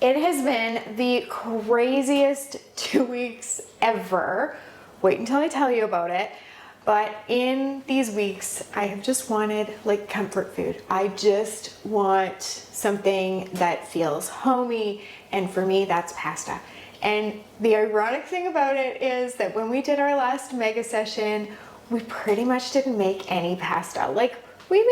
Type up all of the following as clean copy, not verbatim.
It has been the craziest 2 weeks ever. Wait until I tell you about it. But in these weeks, I have just wanted like comfort food. I just want something that feels homey, and for me, that's pasta. And the ironic thing about it is that when we did our last mega session, we pretty much didn't make any pasta. Like we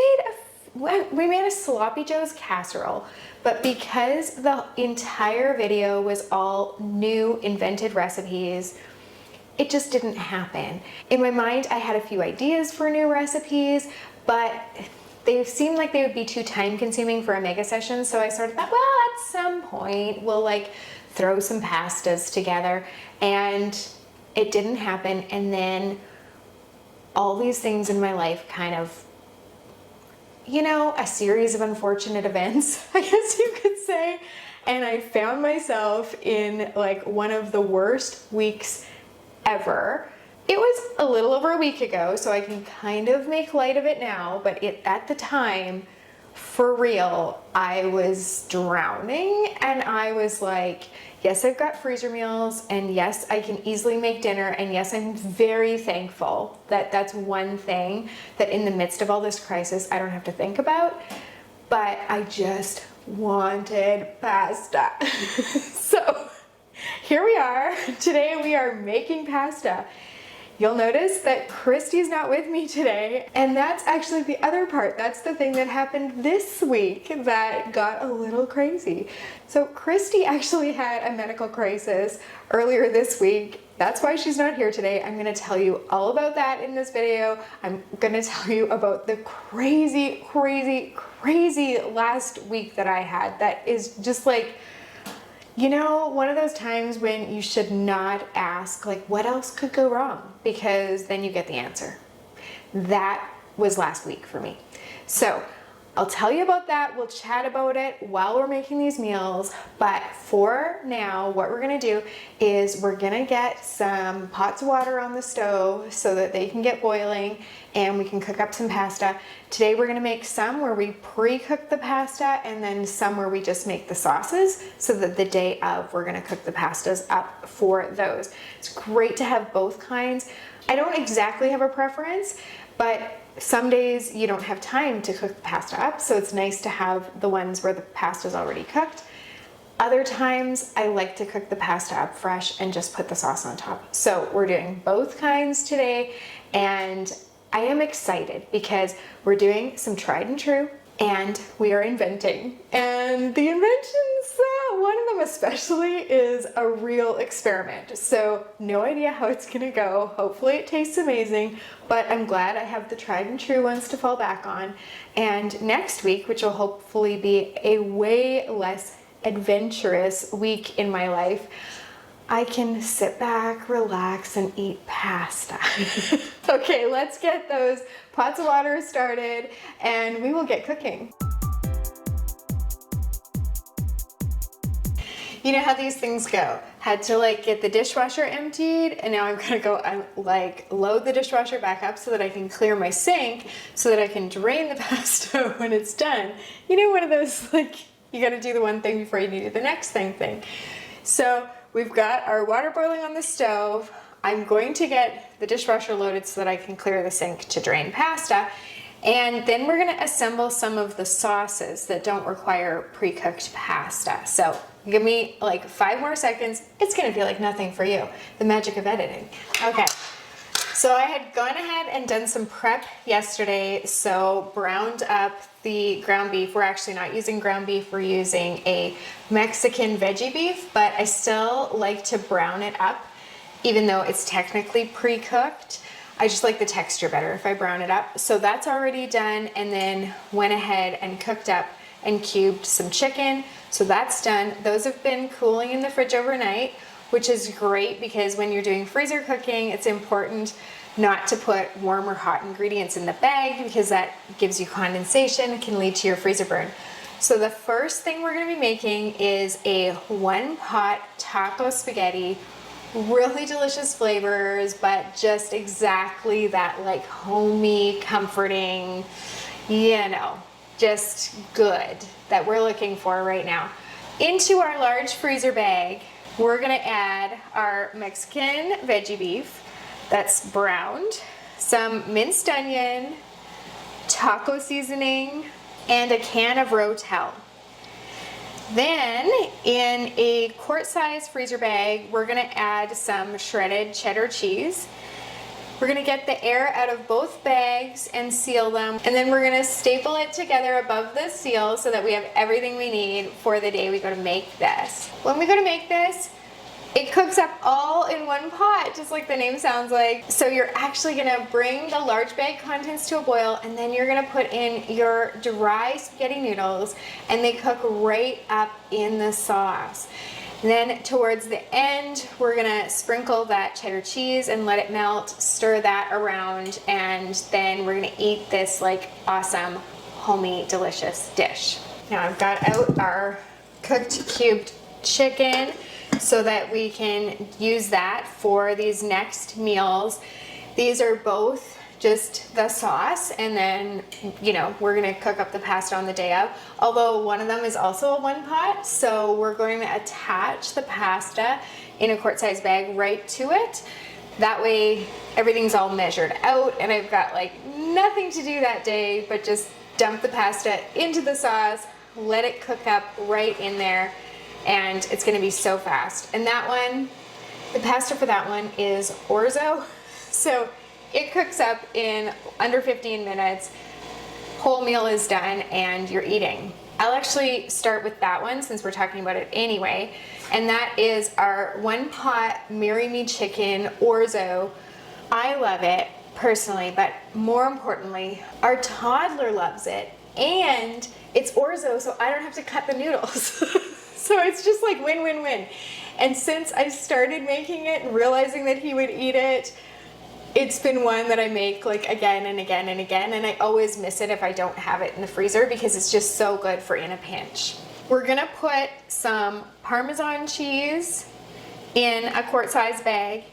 made a sloppy joe's casserole, but because the entire video was all new invented recipes, it just didn't happen. In my mind, I had a few ideas for new recipes, but they seemed like they would be too time consuming for a mega session. So I sort of thought, well, at some point we'll like throw some pastas together, and it didn't happen. And then all these things in my life kind of, you know, a series of unfortunate events, I guess you could say. And I found myself in like one of the worst weeks ever. It was a little over a week ago, so I can kind of make light of it now, but at the time, for real, I was drowning, and I was like, yes, I've got freezer meals, and yes, I can easily make dinner, and yes, I'm very thankful that that's one thing that in the midst of all this crisis, I don't have to think about, but I just wanted pasta. So here we are. Today we are making pasta. You'll notice that Christie's not with me today, and that's actually the other part. That's the thing that happened this week that got a little crazy. So Christie actually had a medical crisis earlier this week. That's why she's not here today. I'm gonna tell you all about that in this video. I'm gonna tell you about the crazy, crazy, crazy last week that I had. That is just like, you know, one of those times when you should not ask, like, what else could go wrong? Because then you get the answer. That was last week for me. So I'll tell you about that. We'll chat about it while we're making these meals. But for now, what we're gonna do is we're gonna get some pots of water on the stove so that they can get boiling and we can cook up some pasta. Today we're gonna make some where we pre-cook the pasta and then some where we just make the sauces, so that the day of we're gonna cook the pastas up for those. It's great to have both kinds. I don't exactly have a preference, but some days you don't have time to cook the pasta up, so it's nice to have the ones where the pasta's already cooked. Other times I like to cook the pasta up fresh and just put the sauce on top. So we're doing both kinds today, and I am excited because we're doing some tried and true, and we are inventing. And the inventions, one of them especially, is a real experiment. So no idea how it's gonna go. Hopefully it tastes amazing, but I'm glad I have the tried and true ones to fall back on. And next week, which will hopefully be a way less adventurous week in my life, I can sit back, relax, and eat pasta. Okay, let's get those pots of water started and we will get cooking. You know how these things go. Had to like get the dishwasher emptied, and now I'm gonna go like load the dishwasher back up so that I can clear my sink so that I can drain the pasta when it's done. You know, one of those like, you gotta do the one thing before you do the next thing. So we've got our water boiling on the stove. I'm going to get the dishwasher loaded so that I can clear the sink to drain pasta. And then we're gonna assemble some of the sauces that don't require pre-cooked pasta. So give me like 5 more seconds. It's gonna feel like nothing for you. The magic of editing. Okay, so I had gone ahead and done some prep yesterday. So browned up the ground beef. We're actually not using ground beef, we're using a Mexican veggie beef, but I still like to brown it up, even though it's technically pre-cooked. I just like the texture better if I brown it up. So that's already done, and then went ahead and cooked up and cubed some chicken. So that's done. Those have been cooling in the fridge overnight, which is great because when you're doing freezer cooking, it's important not to put warm or hot ingredients in the bag because that gives you condensation, it can lead to your freezer burn. So the first thing we're gonna be making is a 1-pot taco spaghetti. Really delicious flavors, but just exactly that like homey, comforting, you know, just good that we're looking for right now. Into our large freezer bag, we're gonna add our Mexican veggie beef that's browned, some minced onion, taco seasoning, and a can of Rotel. Then in a quart-size freezer bag, we're gonna add some shredded cheddar cheese. We're gonna get the air out of both bags and seal them. And then we're gonna staple it together above the seal so that we have everything we need for the day we go to make this. When we go to make this, it cooks up all in one pot, just like the name sounds like. So you're actually gonna bring the large bag contents to a boil, and then you're gonna put in your dry spaghetti noodles, and they cook right up in the sauce. And then towards the end, we're gonna sprinkle that cheddar cheese and let it melt, stir that around, and then we're gonna eat this like awesome, homey, delicious dish. Now I've got out our cooked cubed chicken so that we can use that for these next meals. These are both just the sauce, and then, you know, we're gonna cook up the pasta on the day of. Although one of them is also a one pot, so we're going to attach the pasta in a quart-size bag right to it. That way everything's all measured out, and I've got like nothing to do that day but just dump the pasta into the sauce, let it cook up right in there, and it's gonna be so fast. And that one, the pasta for that one is Orzo, so it cooks up in under 15 minutes, whole meal is done, and you're eating. I'll actually start with that one since we're talking about it anyway, and that is our one pot Marry Me Chicken Orzo. I love it personally, but more importantly, our toddler loves it, and it's Orzo, so I don't have to cut the noodles. So it's just like win, win, win. And since I started making it and realizing that he would eat it, it's been one that I make like again and again and again, and I always miss it if I don't have it in the freezer because it's just so good for in a pinch. We're gonna put some Parmesan cheese in a quart-size bag,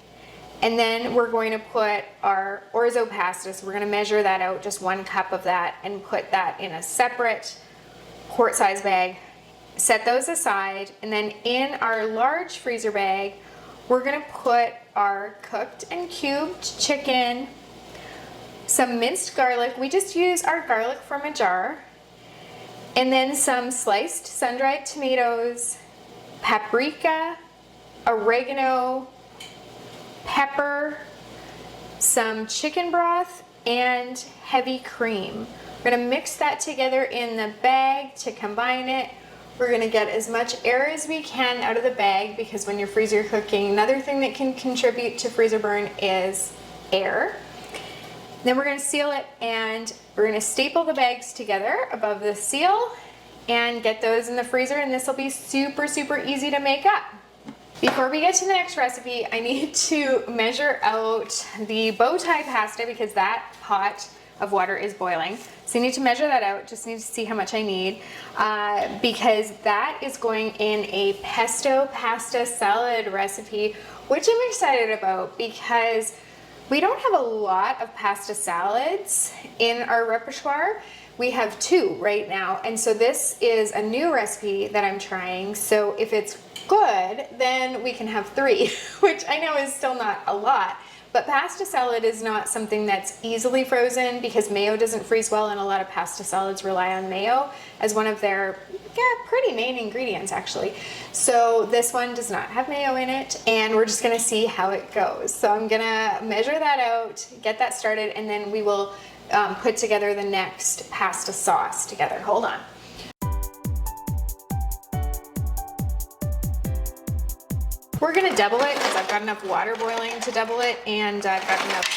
and then we're going to put our Orzo pasta, so we're gonna measure that out, just 1 cup of that, and put that in a separate quart-size bag. Set those aside, and then in our large freezer bag, we're gonna put our cooked and cubed chicken, some minced garlic. We just use our garlic from a jar, and then some sliced sun-dried tomatoes, paprika, oregano, pepper, some chicken broth, and heavy cream. We're gonna mix that together in the bag to combine it. We're gonna get as much air as we can out of the bag, because when you're freezer cooking, another thing that can contribute to freezer burn is air. Then we're gonna seal it, and we're gonna staple the bags together above the seal and get those in the freezer, and this will be super, super easy to make up. Before we get to the next recipe, I need to measure out the bow tie pasta because that pot of water is boiling. So you need to measure that out, just need to see how much I need, because that is going in a pesto pasta salad recipe, which I'm excited about because we don't have a lot of pasta salads in our repertoire. We have 2 right now, and so this is a new recipe that I'm trying. So if it's good, then we can have 3, which I know is still not a lot. But pasta salad is not something that's easily frozen because mayo doesn't freeze well, and a lot of pasta salads rely on mayo as one of their pretty main ingredients actually. So this one does not have mayo in it, and we're just gonna see how it goes. So I'm gonna measure that out, get that started, and then we will put together the next pasta sauce together. Hold on. We're gonna double it because I've got enough water boiling to double it, and I've got enough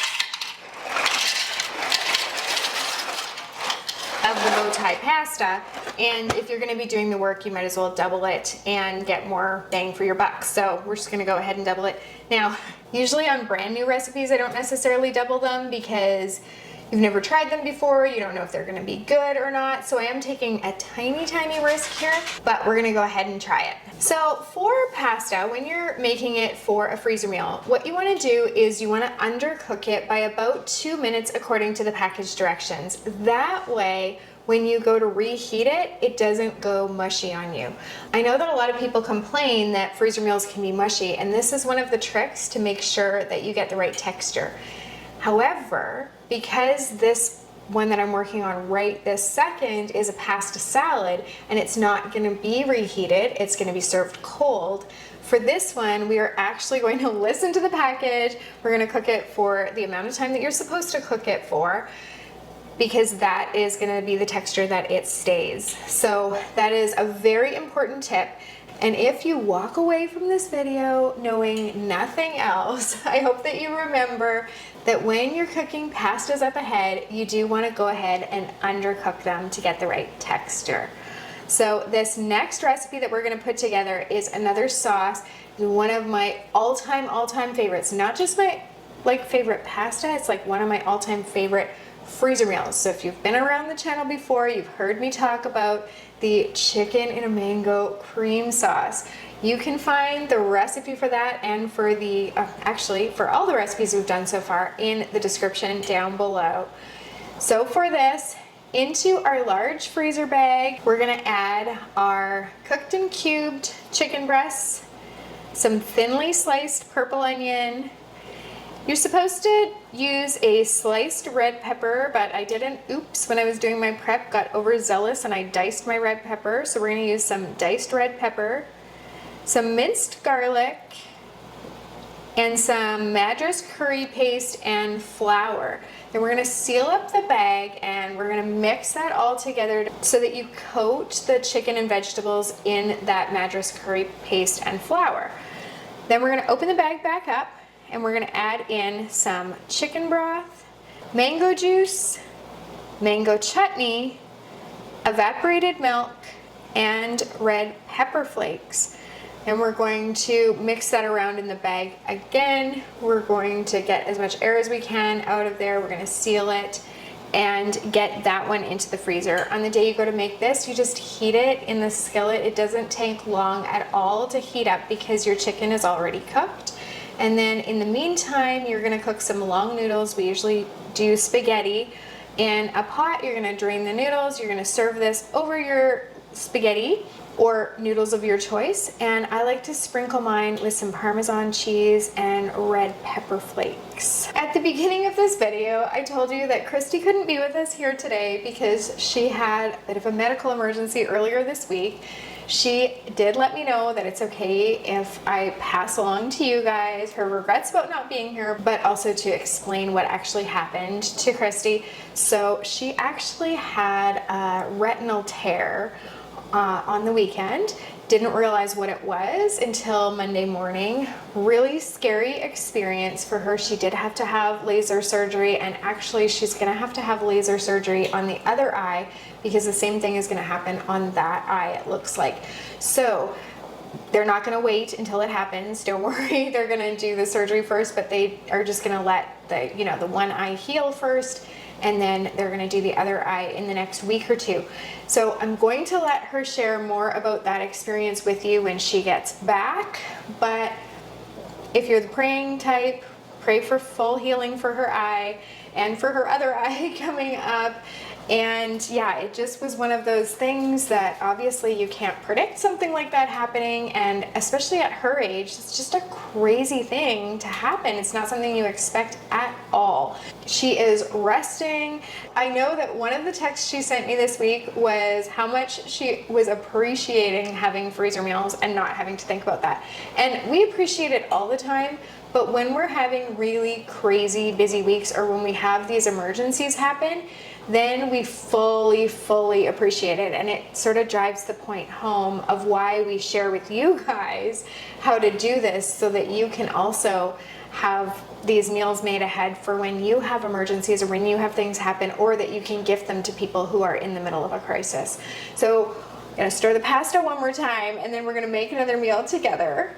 of the bow tie pasta. And if you're gonna be doing the work, you might as well double it and get more bang for your buck. So we're just gonna go ahead and double it. Now, usually on brand new recipes, I don't necessarily double them because you've never tried them before, you don't know if they're gonna be good or not, so I am taking a tiny, tiny risk here, but we're gonna go ahead and try it. So for pasta, when you're making it for a freezer meal, what you wanna do is you wanna undercook it by about 2 minutes according to the package directions. That way, when you go to reheat it, it doesn't go mushy on you. I know that a lot of people complain that freezer meals can be mushy, and this is one of the tricks to make sure that you get the right texture. However, because this one that I'm working on right this second is a pasta salad and it's not going to be reheated, it's going to be served cold. For this one, we are actually going to listen to the package. We're going to cook it for the amount of time that you're supposed to cook it for, because that is going to be the texture that it stays. So that is a very important tip. And if you walk away from this video knowing nothing else, I hope that you remember that when you're cooking pastas up ahead, you do want to go ahead and undercook them to get the right texture. So this next recipe that we're going to put together is another sauce, one of my all-time favorites. Not just my favorite pasta, it's like one of my all-time favorite freezer meals. So if you've been around the channel before, you've heard me talk about the chicken in a mango cream sauce. You can find the recipe for that and for the actually for all the recipes we've done so far in the description down below. So for this, into our large freezer bag, we're gonna add our cooked and cubed chicken breasts, some thinly sliced purple onion. You're supposed to use a sliced red pepper, but I didn't. Oops, when I was doing my prep, got overzealous and I diced my red pepper. So we're gonna use some diced red pepper, some minced garlic, and some Madras curry paste and flour. Then we're gonna seal up the bag and we're gonna mix that all together so that you coat the chicken and vegetables in that Madras curry paste and flour. Then we're gonna open the bag back up and we're gonna add in some chicken broth, mango juice, mango chutney, evaporated milk, and red pepper flakes. And we're going to mix that around in the bag again. We're going to get as much air as we can out of there. We're gonna seal it and get that one into the freezer. On the day you go to make this, you just heat it in the skillet. It doesn't take long at all to heat up because your chicken is already cooked. And then in the meantime, you're gonna cook some long noodles. We usually do spaghetti in a pot. You're gonna drain the noodles. You're gonna serve this over your spaghetti or noodles of your choice. And I like to sprinkle mine with some Parmesan cheese and red pepper flakes. At the beginning of this video, I told you that Christy couldn't be with us here today because she had a bit of a medical emergency earlier this week. She did let me know that it's okay if I pass along to you guys her regrets about not being here, but also to explain what actually happened to Christy. So she actually had a retinal tear on the weekend. Didn't realize what it was until Monday morning. Really scary experience for her. She did have to have laser surgery, and actually she's gonna have to have laser surgery on the other eye because the same thing is gonna happen on that eye, it looks like. So they're not gonna wait until it happens, don't worry. They're gonna do the surgery first, but they are just gonna let the one eye heal first, and then they're gonna do the other eye in the next week or two. So I'm going to let her share more about that experience with you when she gets back. But if you're the praying type, pray for full healing for her eye and for her other eye coming up. And yeah, it just was one of those things that obviously you can't predict something like that happening, and especially at her age, it's just a crazy thing to happen. It's not something you expect at all. She is resting. I know that one of the texts she sent me this week was how much she was appreciating having freezer meals and not having to think about that. And we appreciate it all the time, but when we're having really crazy busy weeks or when we have these emergencies happen, then we fully appreciate it. And it sort of drives the point home of why we share with you guys how to do this, so that you can also have these meals made ahead for when you have emergencies or when you have things happen, or that you can gift them to people who are in the middle of a crisis. So I'm gonna stir the pasta one more time, and then we're gonna make another meal together.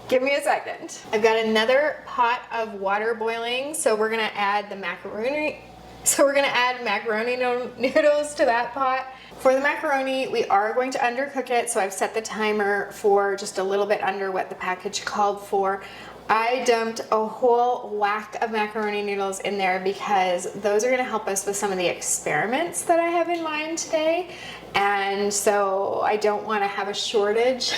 Give me a second. I've got another pot of water boiling, so we're gonna add the macaroni So we're gonna add macaroni noodles to that pot. For the macaroni, we are going to undercook it, so I've set the timer for just a little bit under what the package called for. I dumped a whole whack of macaroni noodles in there because those are gonna help us with some of the experiments that I have in mind today. And so I don't wanna have a shortage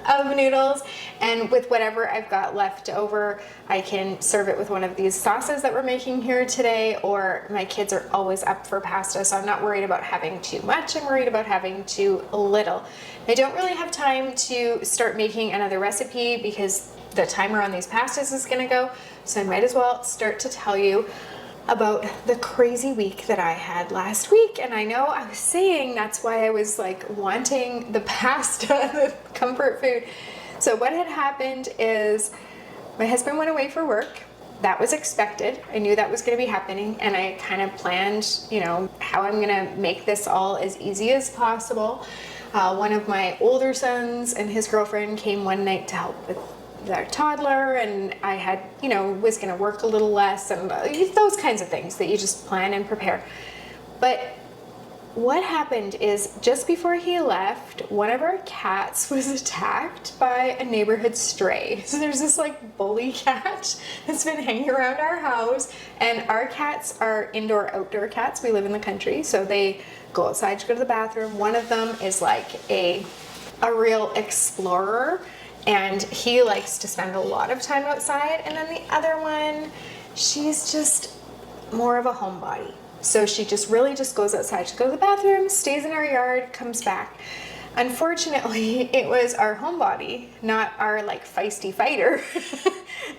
of noodles. And with whatever I've got left over, I can serve it with one of these sauces that we're making here today, or my kids are always up for pasta, so I'm not worried about having too much, I'm worried about having too little. I don't really have time to start making another recipe because the timer on these pastas is gonna go, so I might as well start to tell you about the crazy week that I had last week. And I know I was saying that's why I was like wanting the pasta, the comfort food. So what had happened is my husband went away for work. That was expected. I knew that was going to be happening, and I kind of planned, you know, how I'm going to make this all as easy as possible. One of my older sons and his girlfriend came one night to help with their toddler, and I had, you know, was going to work a little less, and those kinds of things that you just plan and prepare. But what happened is just before he left, one of our cats was attacked by a neighborhood stray. So there's this like bully cat that's been hanging around our house, and our cats are indoor-outdoor cats. We live in the country, so they go outside to go to the bathroom. One of them is like a real explorer, and he likes to spend a lot of time outside. And then the other one, she's just more of a homebody. So she just really just goes outside to go to the bathroom, stays in our yard, comes back. Unfortunately, it was our homebody, not our like feisty fighter,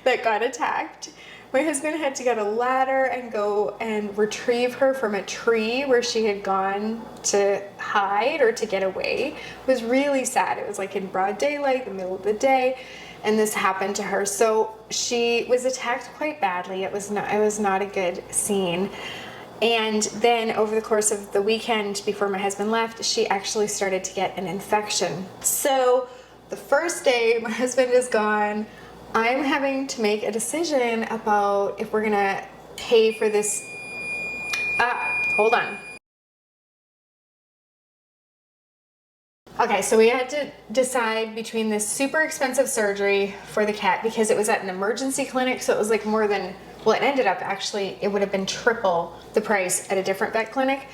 that got attacked. My husband had to get a ladder and go and retrieve her from a tree where she had gone to hide or to get away. It was really sad. It was like in broad daylight, the middle of the day, and this happened to her. So she was attacked quite badly. It was not a good scene. And then over the course of the weekend before my husband left, she actually started to get an infection. So the first day my husband is gone, I'm having to make a decision about if we're gonna pay for this. Hold on. Okay, so we had to decide between this super expensive surgery for the cat because it was at an emergency clinic, so it was like more than, well, it ended up actually, it would have been triple the price at a different vet clinic.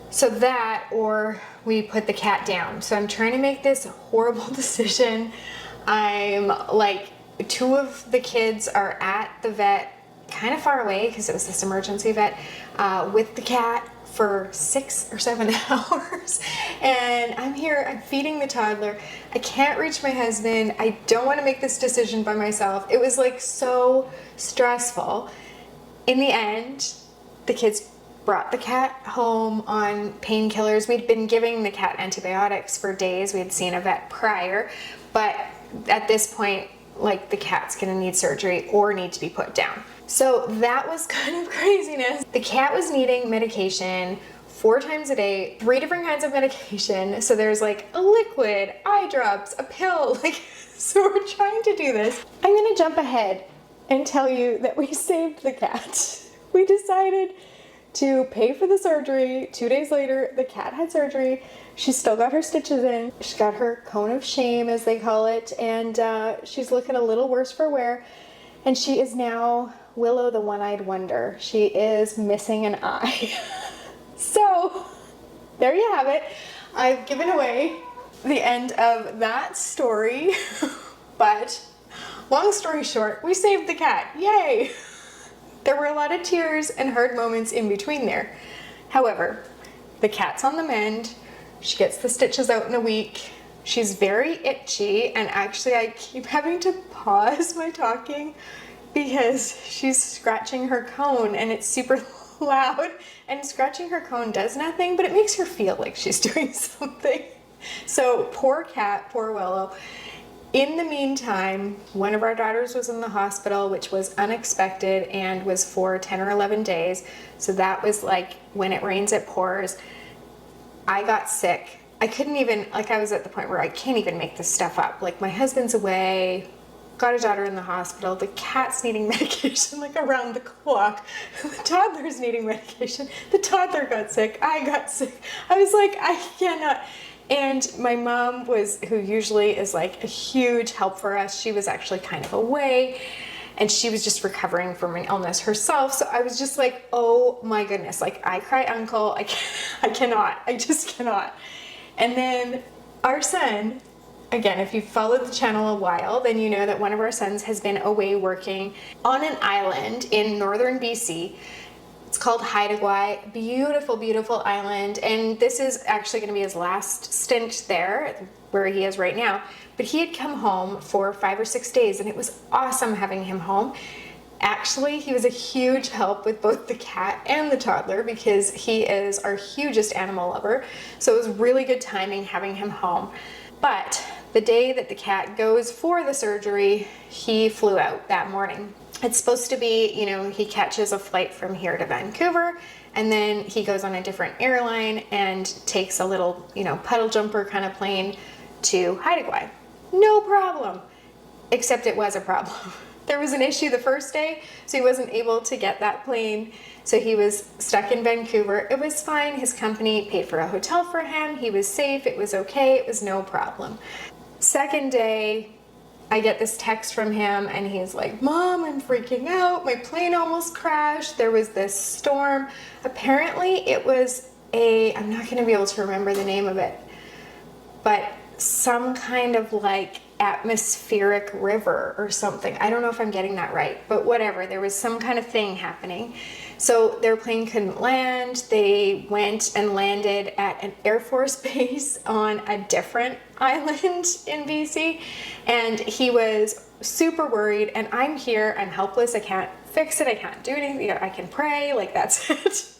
So that, or we put the cat down. So I'm trying to make this horrible decision. I'm like, two of the kids are at the vet kind of far away because it was this emergency vet with the cat for 6 or 7 hours, and I'm here, I'm feeding the toddler. I can't reach my husband. I don't want to make this decision by myself. It was like so stressful. In the end, the kids brought the cat home on painkillers. We'd been giving the cat antibiotics for days. We had seen a vet prior, but at this point, like, the cat's gonna need surgery or need to be put down. So that was kind of craziness. The cat was needing medication 4 times a day, 3 different kinds of medication. So there's like a liquid, eye drops, a pill, like, so we're trying to do this. I'm gonna jump ahead and tell you that we saved the cat. We decided to pay for the surgery. 2 days later, the cat had surgery. She still got her stitches in. She got her cone of shame, as they call it, and she's looking a little worse for wear. And she is now Willow the One-Eyed Wonder. She is missing an eye. So, there you have it. I've given away the end of that story, but long story short, we saved the cat. Yay! There were a lot of tears and hard moments in between there. However, the cat's on the mend. She gets the stitches out in a week. She's very itchy, and actually I keep having to pause my talking because she's scratching her cone and it's super loud, and scratching her cone does nothing, but it makes her feel like she's doing something. So poor cat, poor Willow. In the meantime, one of our daughters was in the hospital, which was unexpected and was for 10 or 11 days. So that was like when it rains, it pours. I got sick. I couldn't even, like, I was at the point where I can't even make this stuff up. Like, my husband's away. got a daughter in the hospital, the cat's needing medication like around the clock, the toddler's needing medication, the toddler got sick, I got sick. I was like, I cannot. And my mom who usually is like a huge help for us, she was actually kind of away and she was just recovering from an illness herself. So I was just like, oh my goodness, like I cry uncle, I just cannot. And then our son, again, if you've followed the channel a while, then you know that one of our sons has been away working on an island in northern BC. It's called Haida Gwaii. Beautiful, beautiful island. And this is actually going to be his last stint there, where he is right now. But he had come home for 5 or 6 days, and it was awesome having him home. Actually, he was a huge help with both the cat and the toddler because he is our hugest animal lover. So it was really good timing having him home. But the day that the cat goes for the surgery, he flew out that morning. It's supposed to be, you know, he catches a flight from here to Vancouver and then he goes on a different airline and takes a little, you know, puddle jumper kind of plane to Haida Gwaii. No problem. Except it was a problem. There was an issue the first day, so he wasn't able to get that plane. So he was stuck in Vancouver. It was fine. His company paid for a hotel for him. He was safe. It was okay. It was no problem. Second day, I get this text from him and he's like, Mom, I'm freaking out. My plane almost crashed. There was this storm. Apparently it was I'm not going to be able to remember the name of it, but some kind of like atmospheric river or something. I don't know if I'm getting that right, but whatever. There was some kind of thing happening. So their plane couldn't land. They went and landed at an Air Force base on a different island in BC. And he was super worried. And I'm here, I'm helpless. I can't fix it. I can't do anything. I can pray. Like, that's it.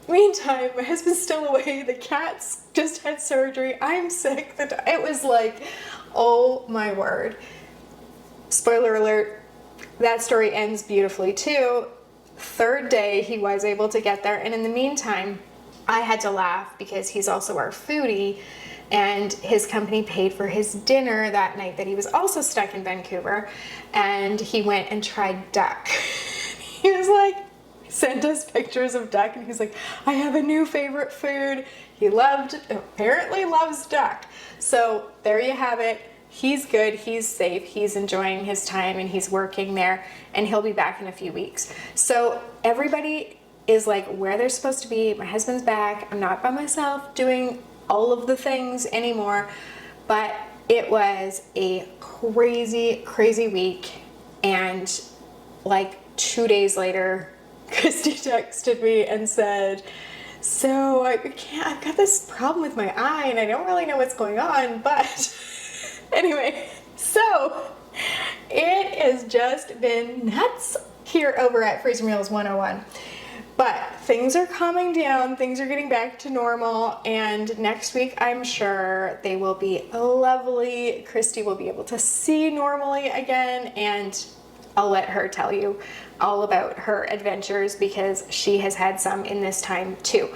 Meantime, my husband's still away. The cat's just had surgery. I'm sick. It was like, oh my word. Spoiler alert, that story ends beautifully too. Third day, he was able to get there. And in the meantime, I had to laugh because he's also our foodie and his company paid for his dinner that night that he was also stuck in Vancouver. And he went and tried duck. He was like, sent us pictures of duck and he's like, I have a new favorite food. He apparently loves duck. So there you have it. He's good, he's safe, he's enjoying his time and he's working there and he'll be back in a few weeks. So everybody is like where they're supposed to be. My husband's back. I'm not by myself doing all of the things anymore, but it was a crazy, crazy week. And like 2 days later, Christie texted me and said, so I've got this problem with my eye and I don't really know what's going on, but anyway, so it has just been nuts here over at Freezer Meals 101. But things are calming down, things are getting back to normal, and next week I'm sure they will be lovely. Christie will be able to see normally again, and I'll let her tell you all about her adventures because she has had some in this time too.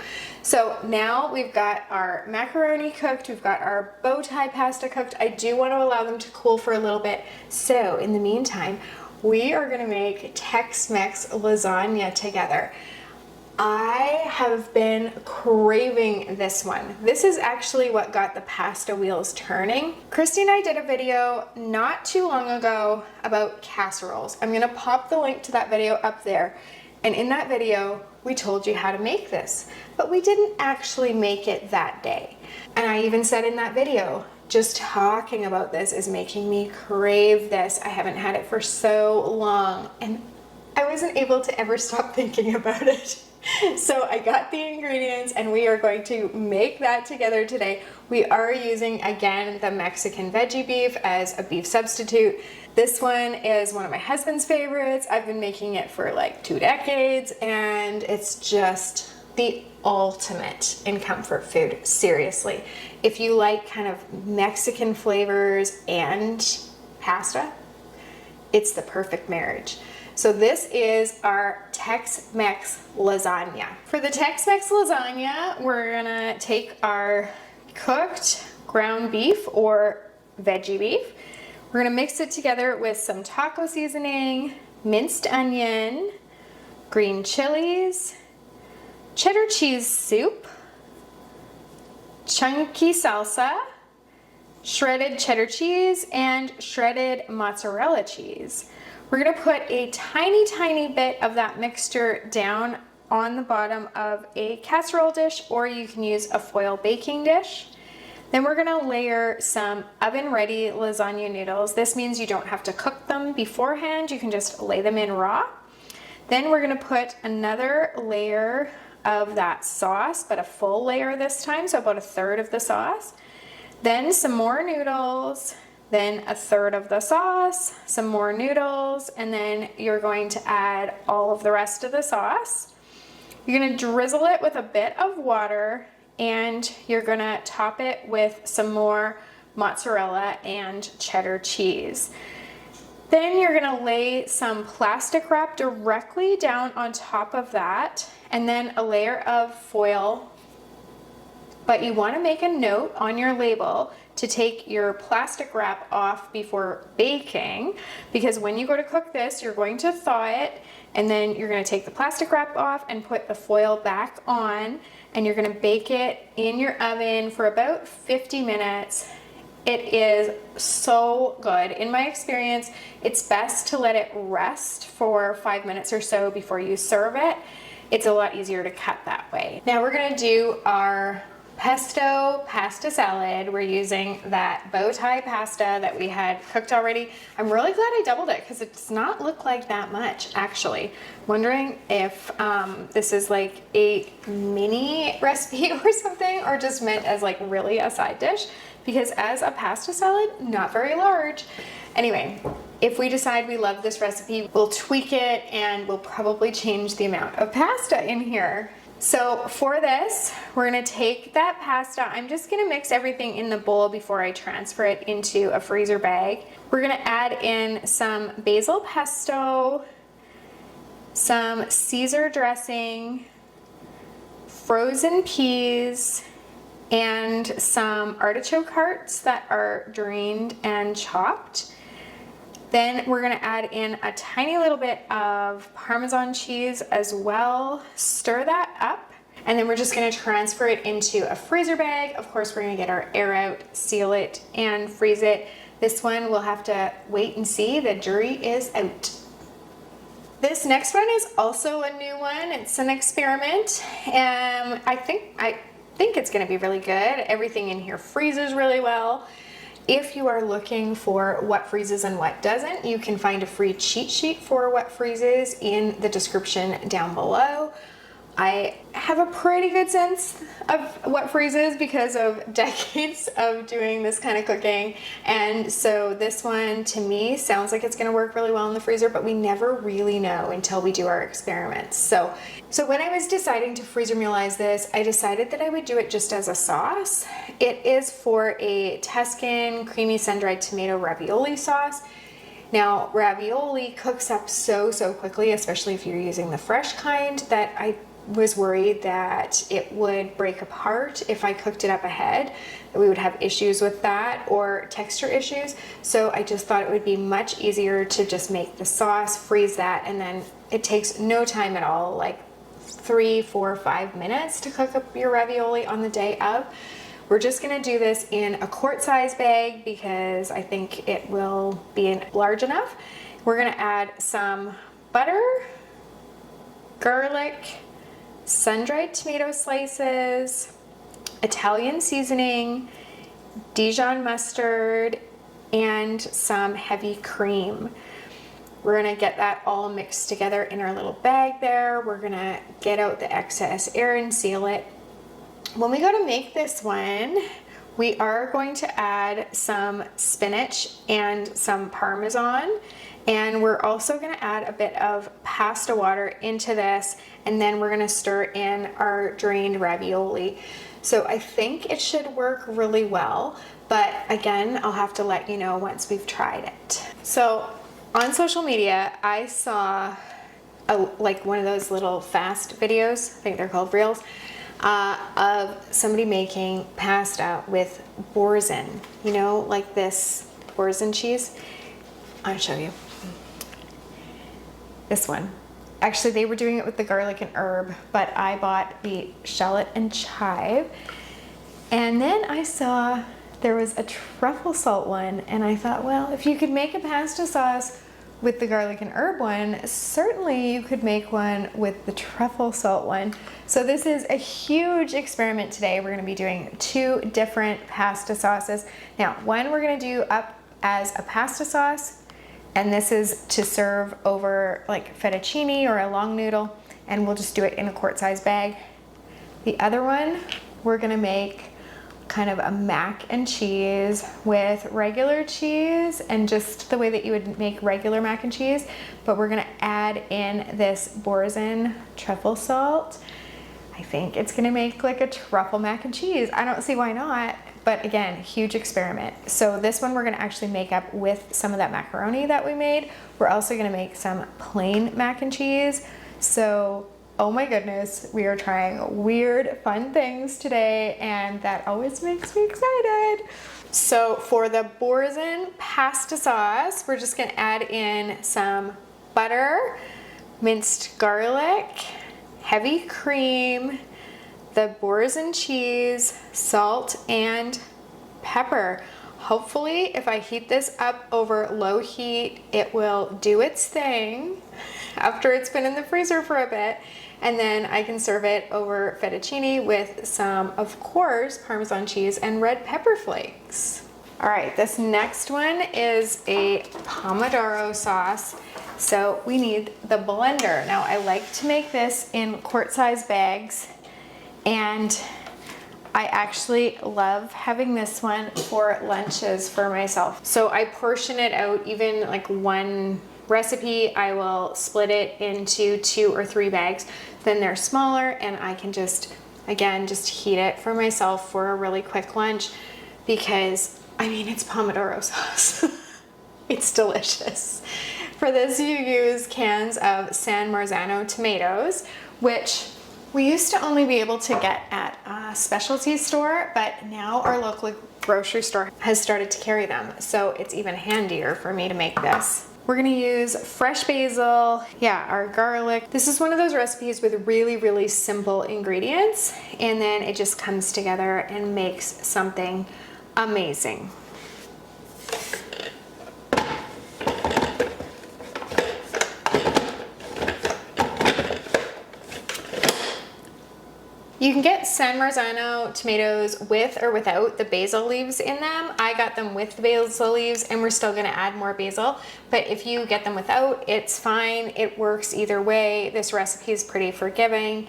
So now we've got our macaroni cooked, we've got our bow tie pasta cooked. I do want to allow them to cool for a little bit. So in the meantime, we are going to make Tex Mex lasagna together. I have been craving this one. This is actually what got the pasta wheels turning. Christie and I did a video not too long ago about casseroles. I'm gonna pop the link to that video up there. And in that video, we told you how to make this, but we didn't actually make it that day. And I even said in that video, just talking about this is making me crave this. I haven't had it for so long, and I wasn't able to ever stop thinking about it. So I got the ingredients and we are going to make that together today. We are using, again, the Mexican veggie beef as a beef substitute. This one is one of my husband's favorites. I've been making it for like 2 decades and it's just the ultimate in comfort food, seriously. If you like kind of Mexican flavors and pasta, it's the perfect marriage. So this is our Tex Mex lasagna. For the Tex Mex lasagna, we're gonna take our cooked ground beef or veggie beef. We're We're gonna mix it together with some taco seasoning, minced onion, green chilies, cheddar cheese soup, chunky salsa, shredded cheddar cheese, and shredded mozzarella cheese. We're gonna put a tiny bit of that mixture down on the bottom of a casserole dish, or you can use a foil baking dish. Then we're gonna layer some oven-ready lasagna noodles. This means you don't have to cook them beforehand. You can just lay them in raw. Then we're gonna put another layer of that sauce, but a full layer this time, so about 1/3 of the sauce. Then some more noodles, then 1/3 of the sauce, some more noodles, and then you're going to add all of the rest of the sauce. You're gonna drizzle it with a bit of water, and you're gonna top it with some more mozzarella and cheddar cheese. Then you're gonna lay some plastic wrap directly down on top of that, and then a layer of foil. But you wanna make a note on your label to take your plastic wrap off before baking, because when you go to cook this, you're going to thaw it, and then you're gonna take the plastic wrap off and put the foil back on, and you're gonna bake it in your oven for about 50 minutes. It is so good. In my experience, it's best to let it rest for 5 minutes or so before you serve it. It's a lot easier to cut that way. Now we're gonna do our pesto pasta salad. We're using that bow tie pasta that we had cooked already. I'm really glad I doubled it because it does not look like that much, actually. Wondering if this is like a mini recipe or something, or just meant as like really a side dish, because as a pasta salad, not very large. Anyway, if we decide we love this recipe, we'll tweak it and we'll probably change the amount of pasta in here. So for this, we're gonna take that pasta. I'm just gonna mix everything in the bowl before I transfer it into a freezer bag. We're gonna add in some basil pesto, some Caesar dressing, frozen peas, and some artichoke hearts that are drained and chopped. Then we're gonna add in a tiny little bit of Parmesan cheese as well. Stir that up, and then we're just gonna transfer it into a freezer bag. Of course, we're gonna get our air out, seal it, and freeze it. This one we'll have to wait and see. The jury is out. This next one is also a new one. It's an experiment, and I think it's gonna be really good. Everything in here freezes really well. If you are looking for what freezes and what doesn't, you can find a free cheat sheet for what freezes in the description down below. I have a pretty good sense of what freezes because of decades of doing this kind of cooking. And so this one to me sounds like it's gonna work really well in the freezer, but we never really know until we do our experiments. So when I was deciding to freezer mealize this, I decided that I would do it just as a sauce. It is for a Tuscan creamy sun-dried tomato ravioli sauce. Now, ravioli cooks up so quickly, especially if you're using the fresh kind, that I was worried that it would break apart if I cooked it up ahead, that we would have issues with that or texture issues. So I just thought it would be much easier to just make the sauce, freeze that, and then it takes no time at all, like 3, 4, 5 minutes to cook up your ravioli on the day of. We're just gonna do this in a quart size bag because I think it will be large enough. We're gonna add some butter, garlic, sun-dried tomato slices, Italian seasoning, Dijon mustard, and some heavy cream. We're gonna get that all mixed together in our little bag there. We're gonna get out the excess air and seal it. When we go to make this one, we are going to add some spinach and some Parmesan, and we're also gonna add a bit of pasta water into this, and then we're gonna stir in our drained ravioli. So I think it should work really well, but again, I'll have to let you know once we've tried it. So on social media, I saw like one of those little fast videos, I think they're called Reels, of somebody making pasta with Boursin, you know, like this Boursin cheese. I'll show you. This one. Actually, they were doing it with the garlic and herb, but I bought the shallot and chive. And then I saw there was a truffle salt one, and I thought, well, if you could make a pasta sauce with the garlic and herb one, certainly you could make one with the truffle salt one. So this is a huge experiment today. We're gonna be doing 2 different pasta sauces. Now, one we're gonna do up as a pasta sauce, and this is to serve over like fettuccine or a long noodle, and we'll just do it in a quart-size bag. The other one, we're gonna make kind of a mac and cheese with regular cheese and just the way that you would make regular mac and cheese, but we're gonna add in this Boursin truffle salt. I think it's gonna make like a truffle mac and cheese. I don't see why not, but again, huge experiment. So this one we're gonna actually make up with some of that macaroni that we made. We're also gonna make some plain mac and cheese. So oh my goodness, we are trying weird, fun things today, and that always makes me excited. So for the Boursin pasta sauce, we're just gonna add in some butter, minced garlic, heavy cream, the Boursin cheese, salt, and pepper. Hopefully, if I heat this up over low heat, it will do its thing after it's been in the freezer for a bit. And then I can serve it over fettuccine with some, of course, Parmesan cheese and red pepper flakes. All right, this next one is a Pomodoro sauce. So we need the blender. Now I like to make this in quart-size bags, and I actually love having this one for lunches for myself. So I portion it out, even like one recipe, I will split it into 2 or 3 bags. Then they're smaller, and I can just, again, just heat it for myself for a really quick lunch, because I mean, it's Pomodoro sauce. It's delicious. For this, you use cans of San Marzano tomatoes, which we used to only be able to get at a specialty store, but now our local grocery store has started to carry them. So it's even handier for me to make this. We're gonna use fresh basil, our garlic. This is one of those recipes with really, really simple ingredients, and then it just comes together and makes something amazing. You can get San Marzano tomatoes with or without the basil leaves in them. I got them with the basil leaves, and we're still gonna add more basil. But if you get them without, it's fine. It works either way. This recipe is pretty forgiving.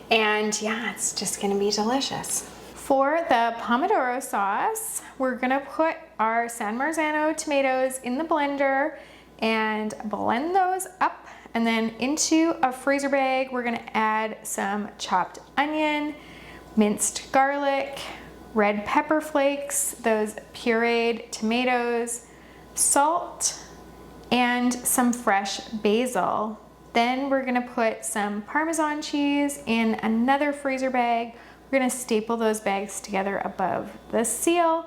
And yeah, it's just gonna be delicious. For the Pomodoro sauce, we're gonna put our San Marzano tomatoes in the blender and blend those up. And then into a freezer bag, we're gonna add some chopped onion, minced garlic, red pepper flakes, those pureed tomatoes, salt, and some fresh basil. Then we're gonna put some Parmesan cheese in another freezer bag. We're gonna staple those bags together above the seal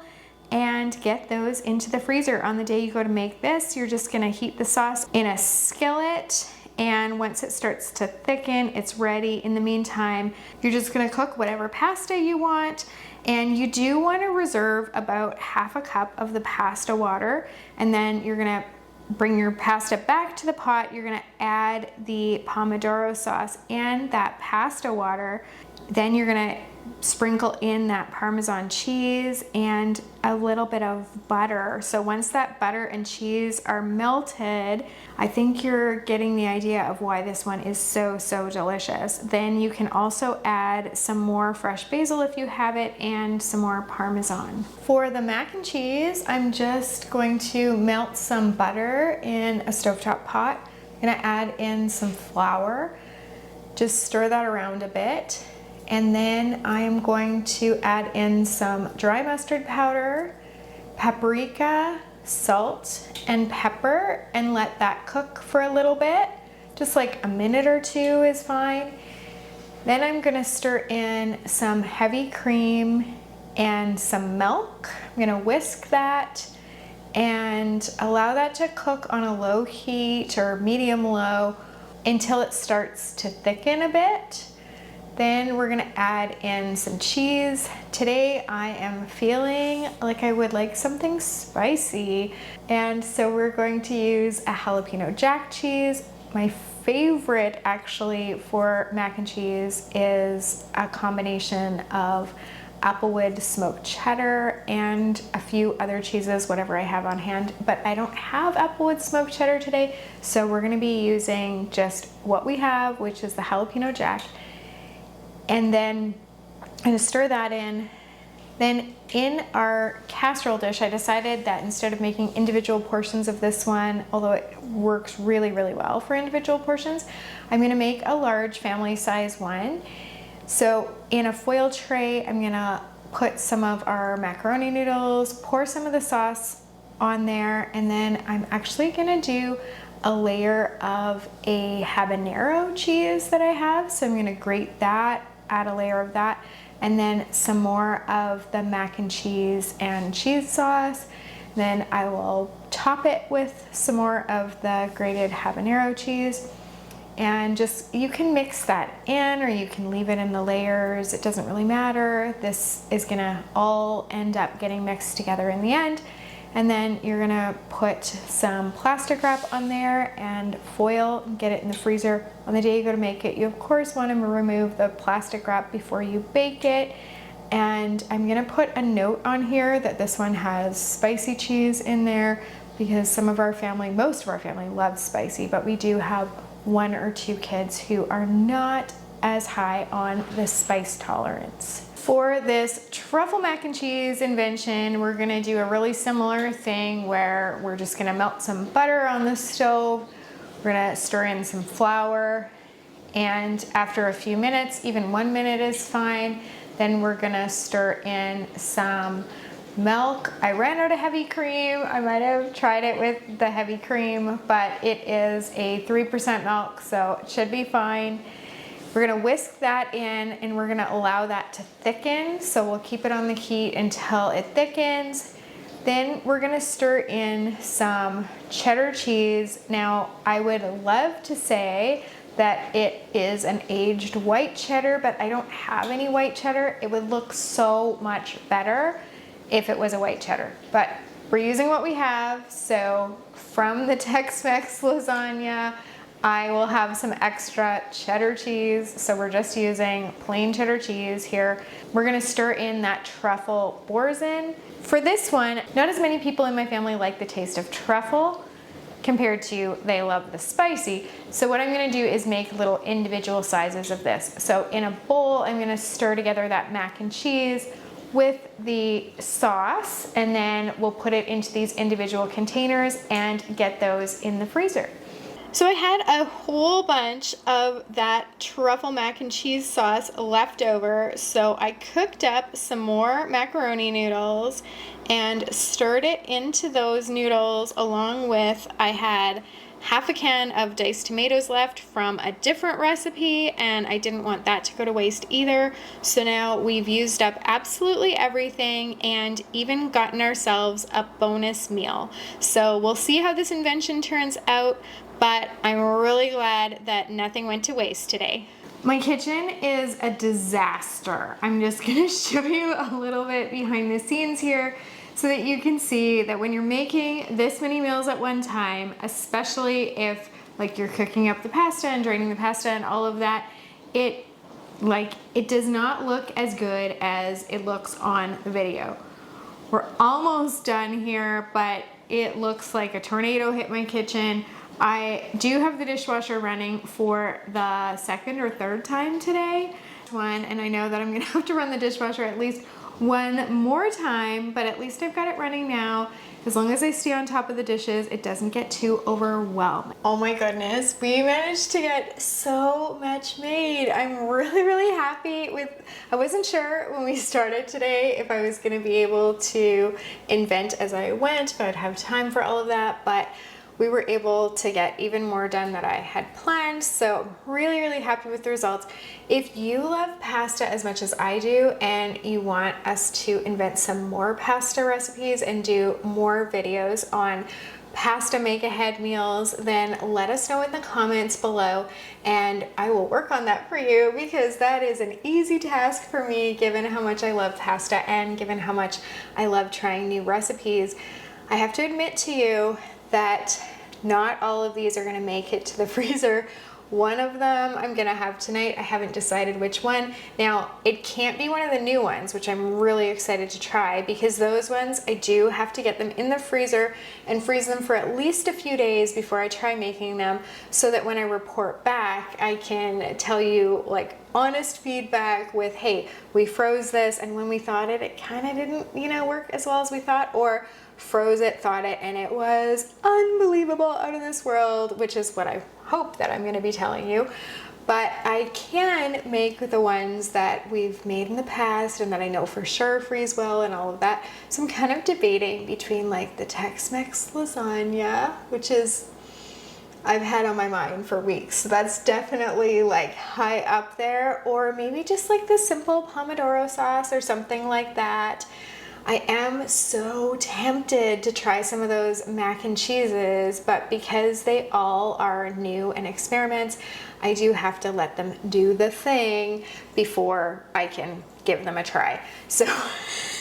and get those into the freezer. On the day you go to make this, you're just gonna heat the sauce in a skillet, and once it starts to thicken, it's ready. In the meantime, you're just gonna cook whatever pasta you want, and you do wanna reserve about half a cup of the pasta water, and then you're gonna bring your pasta back to the pot. You're gonna add the Pomodoro sauce and that pasta water. Then you're gonna sprinkle in that Parmesan cheese and a little bit of butter. So once that butter and cheese are melted, I think you're getting the idea of why this one is so, so delicious. Then you can also add some more fresh basil if you have it, and some more Parmesan. For the mac and cheese, I'm just going to melt some butter in a stovetop pot. I'm gonna add in some flour, just stir that around a bit. And then I'm going to add in some dry mustard powder, paprika, salt, and pepper, and let that cook for a little bit. Just like a minute or 2 is fine. Then I'm gonna stir in some heavy cream and some milk. I'm gonna whisk that, and allow that to cook on a low heat or medium low until it starts to thicken a bit. Then we're gonna add in some cheese. Today I am feeling like I would like something spicy, and so we're going to use a jalapeno jack cheese. My favorite actually for mac and cheese is a combination of applewood smoked cheddar and a few other cheeses, whatever I have on hand, but I don't have applewood smoked cheddar today, so we're gonna be using just what we have, which is the jalapeno jack. And then I'm gonna stir that in. Then in our casserole dish, I decided that instead of making individual portions of this one, although it works really, really well for individual portions, I'm gonna make a large family size one. So in a foil tray, I'm gonna put some of our macaroni noodles, pour some of the sauce on there, and then I'm actually gonna do a layer of a habanero cheese that I have. So I'm gonna grate that, add a layer of that, and then some more of the mac and cheese and cheese sauce. Then I will top it with some more of the grated habanero cheese, and just, you can mix that in or you can leave it in the layers. It doesn't really matter. This is gonna all end up getting mixed together in the end. And then you're gonna put some plastic wrap on there and foil and get it in the freezer. On the day you go to make it, you of course want to remove the plastic wrap before you bake it. And I'm gonna put a note on here that this one has spicy cheese in there because some of our family, most of our family loves spicy, but we do have 1 or 2 kids who are not as high on the spice tolerance. For this truffle mac and cheese invention, we're gonna do a really similar thing where we're just gonna melt some butter on the stove. We're gonna stir in some flour, and after a few minutes, even 1 minute is fine, then we're gonna stir in some milk. I ran out of heavy cream. I might have tried it with the heavy cream, but it is a 3% milk, so it should be fine. We're gonna whisk that in and we're gonna allow that to thicken. So we'll keep it on the heat until it thickens. Then we're gonna stir in some cheddar cheese. Now, I would love to say that it is an aged white cheddar, but I don't have any white cheddar. It would look so much better if it was a white cheddar, but we're using what we have. So from the Tex Mex Lasagna, I will have some extra cheddar cheese. So we're just using plain cheddar cheese here. We're gonna stir in that truffle Boursin. For this one, not as many people in my family like the taste of truffle compared to they love the spicy. So what I'm gonna do is make little individual sizes of this. So in a bowl, I'm gonna stir together that mac and cheese with the sauce, and then we'll put it into these individual containers and get those in the freezer. So I had a whole bunch of that truffle mac and cheese sauce left over, so I cooked up some more macaroni noodles and stirred it into those noodles along with, I had half a can of diced tomatoes left from a different recipe, and I didn't want that to go to waste either. So now we've used up absolutely everything and even gotten ourselves a bonus meal. So we'll see how this invention turns out, but I'm really glad that nothing went to waste today. My kitchen is a disaster. I'm just gonna show you a little bit behind the scenes here so that you can see that when you're making this many meals at one time, especially if like you're cooking up the pasta and draining the pasta and all of that, it does not look as good as it looks on the video. We're almost done here, but it looks like a tornado hit my kitchen. I do have the dishwasher running for the second or third time today. And I know that I'm gonna have to run the dishwasher at least one more time, but at least I've got it running now. As long as I stay on top of the dishes, it doesn't get too overwhelmed. Oh my goodness, we managed to get so much made. I'm really, really happy with, I wasn't sure when we started today if I was gonna be able to invent as I went, if I'd have time for all of that, but we were able to get even more done that I had planned. So I'm really, really happy with the results. If you love pasta as much as I do and you want us to invent some more pasta recipes and do more videos on pasta make-ahead meals, then let us know in the comments below and I will work on that for you, because that is an easy task for me given how much I love pasta and given how much I love trying new recipes. I have to admit to you that not all of these are going to make it to the freezer. One of them I'm gonna have tonight. I haven't decided which one. Now, it can't be one of the new ones, which I'm really excited to try, because those ones, I do have to get them in the freezer and freeze them for at least a few days before I try making them, so that when I report back, I can tell you like honest feedback with, hey, we froze this, and when we thawed it, it kind of didn't, work as well as we thought, or froze it, thawed it, and it was unbelievable, out of this world, which is what I hope that I'm going to be telling you. But I can make the ones that we've made in the past and that I know for sure freeze well and all of that. So I'm kind of debating between like the Tex Mex Lasagna, which is I've had on my mind for weeks. So that's definitely like high up there, or maybe just like the simple Pomodoro sauce or something like that. I am so tempted to try some of those mac and cheeses, but because they all are new and experiments, I do have to let them do the thing before I can give them a try. So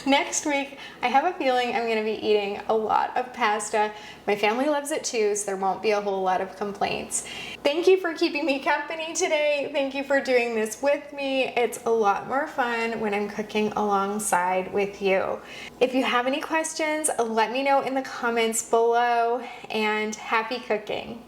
next week, I have a feeling I'm gonna be eating a lot of pasta. My family loves it too, so there won't be a whole lot of complaints. Thank you for keeping me company today. Thank you for doing this with me. It's a lot more fun when I'm cooking alongside with you. If you have any questions, let me know in the comments below, and happy cooking.